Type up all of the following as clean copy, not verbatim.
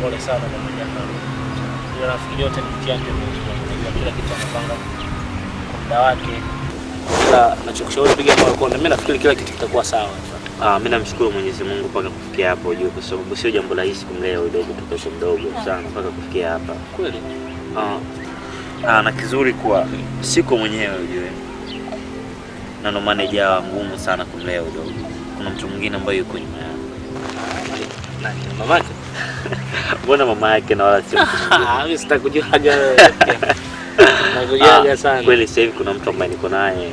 pole sana kwa mjana. Ndio nafikiri yote ni mtihani wa Mungu. Kila kitu anapanga kwa muda wake. Ila nachokushauri piga moyo konde. Mimi nafikiri kila kitu kitakuwa sawa. Mimi namshukuru Mwenyezi Mungu mpaka kufikia hapo ujue, kwa sababu sio jambo rahisi kumlea mdogo kutoka mdogo sana mpaka kufikia hapa. Kweli. Na kizuri kwa siko mwenyewe ujue. Na ndo maana ijawa ngumu sana kumlea mdogo. Kuna mtu mwingine ambaye yuko nyuma yake. Nani? Mamake? Mbona mama yake na wala sio? Mimi sitakujuaga wewe. Nakujuaga sana. Kweli sasa hivi kuna mtu ambaye niko naye.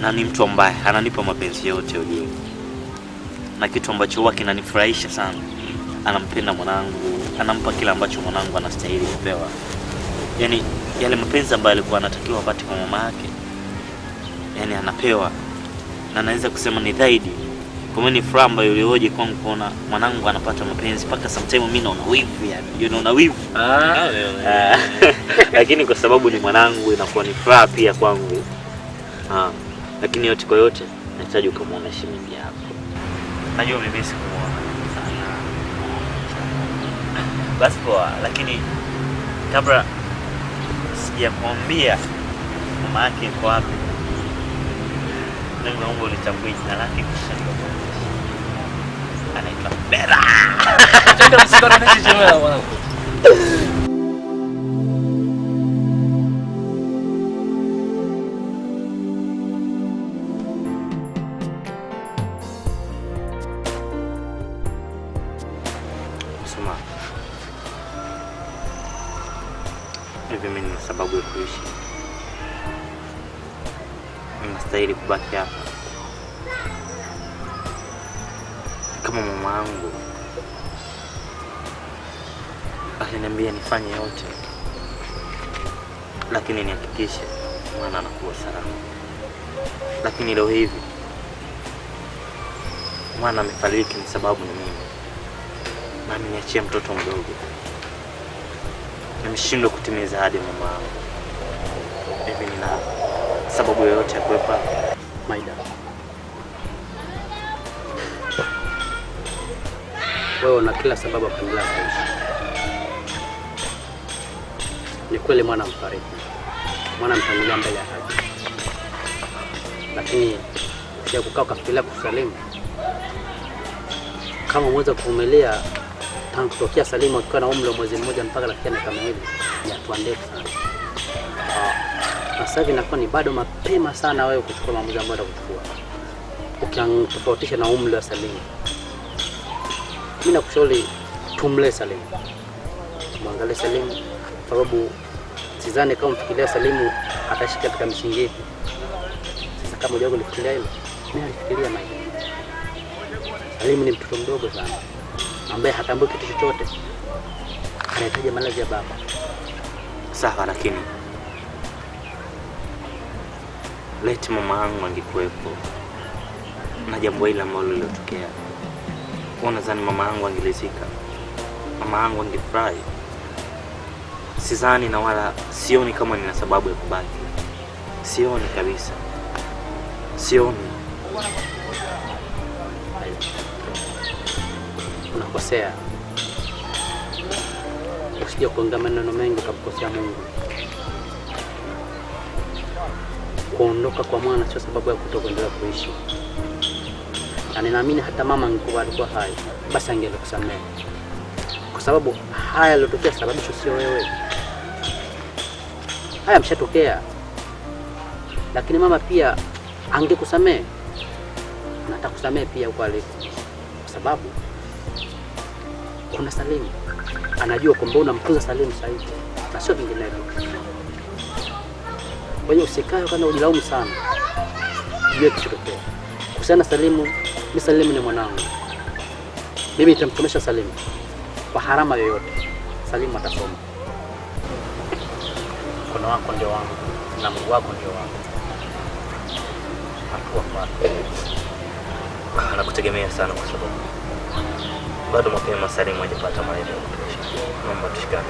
Na ni mtu ambaye ananipa mapenzi yote ujue. Na kitu ambacho huwa kinanifurahisha sana. Anampenda mwanangu, anampa kila ambacho mwanangu anastahili kupewa. Yaani yale mapenzi ambayo alikuwa anatakiwa apate kwa mama yake. Yaani anapewa. Na naweza kusema ni zaidi. Kwa mimi ni furaha ambayo ilioje kwangu kuona mwanangu anapata mapenzi mpaka sometimes mimi naona wivu yani. Unajua naona wivu. Lakini kwa sababu ni mwanangu inakuwa ni furaha pia kwangu. Lakini yote kwa yote nahitaji kumuona shemeji yako. Najua mimi sikumuona sana. Basi poa, lakini kabla sijakwambia mama yake yuko wapi, naomba ulitambue jina lake kisha nikuambie. Anaitwa Bella. Ndio msikana nini chemela mwanangu. Hivi mimi ni sababu ya kuishi. Ninastahili kubaki hapa. Kama mama yangu aliniambia nifanye yote, lakini nihakikishe mwana anakuwa salama. Lakini leo hivi mwana amefariki ni sababu ni mimi. Na ameniachia mtoto mdogo. Nimeshindwa kutimiza ahadi mama wangu. Hivi nina sababu yoyote ya kuepa Maida? Wewe una kila sababu ya kuendelea kuishi. Ni kweli mwana mfariki. Mwana mtangulia mbele ya haki. Lakini pia kukaa ukafikiria kusalimu. Kama mweza kuvumilia tangu kutokea Salimu akiwa na umri wa mwezi mmoja mpaka kufikia miaka miwili, ni hatua ndefu sana. Na sasa hivi inakuwa ni bado mapema sana wewe kuchukua maamuzi ambayo utakuchukua. Ukitofautisha na umri wa Salimu. Mimi nakushauri tumlee Salimu. Muangalie Salimu sababu sidhani kama mfikiria Salimu ataishi katika misingi yetu. Sasa kama unajua kulifikiria hilo, mimi nalifikiria Maida. Salimu ni mtoto mdogo sana ambaye hatambui kitu chochote. Anahitaji malezi ya baba. Sawa, lakini leti mama yangu angekuepo na jambo hili ambalo lilotokea, unadhani mama yangu angelizika? Mama yangu angefurahi? Sidhani na wala sioni kama nina sababu ya kubaki. Sioni kabisa. Sioni. Unakosea. Usije kuongea maneno mengi ukamkosea Mungu. Kuondoka kwa mwana sio sababu ya kutokuendelea kuishi. Na ninaamini hata mama angekuwa alikuwa hai, basi angekusamehe. Kwa sababu haya yalotokea sababu sio wewe. Haya mshatokea. Lakini mama pia angekusamehe. Na atakusamehe pia uko aliko. Kwa sababu kuna Salimu. Anajua kwamba unamtunza Salimu sahihi. Na sio vinginevyo. Kwa hiyo usikae kana ujilaumu sana. Jua kichotokea. Kuhusiana na Salimu, mimi Salimu ni mwanangu. Mimi nitamsomesha Salimu. Kwa harama yoyote. Salimu atasoma. Mkono wako ndio wangu na Mungu wako ndio wangu. Hatua kwa. Nakutegemea sana kwa sababu bado mapema Salimu hajapata maelezo ya kutosha. Naomba tushikane.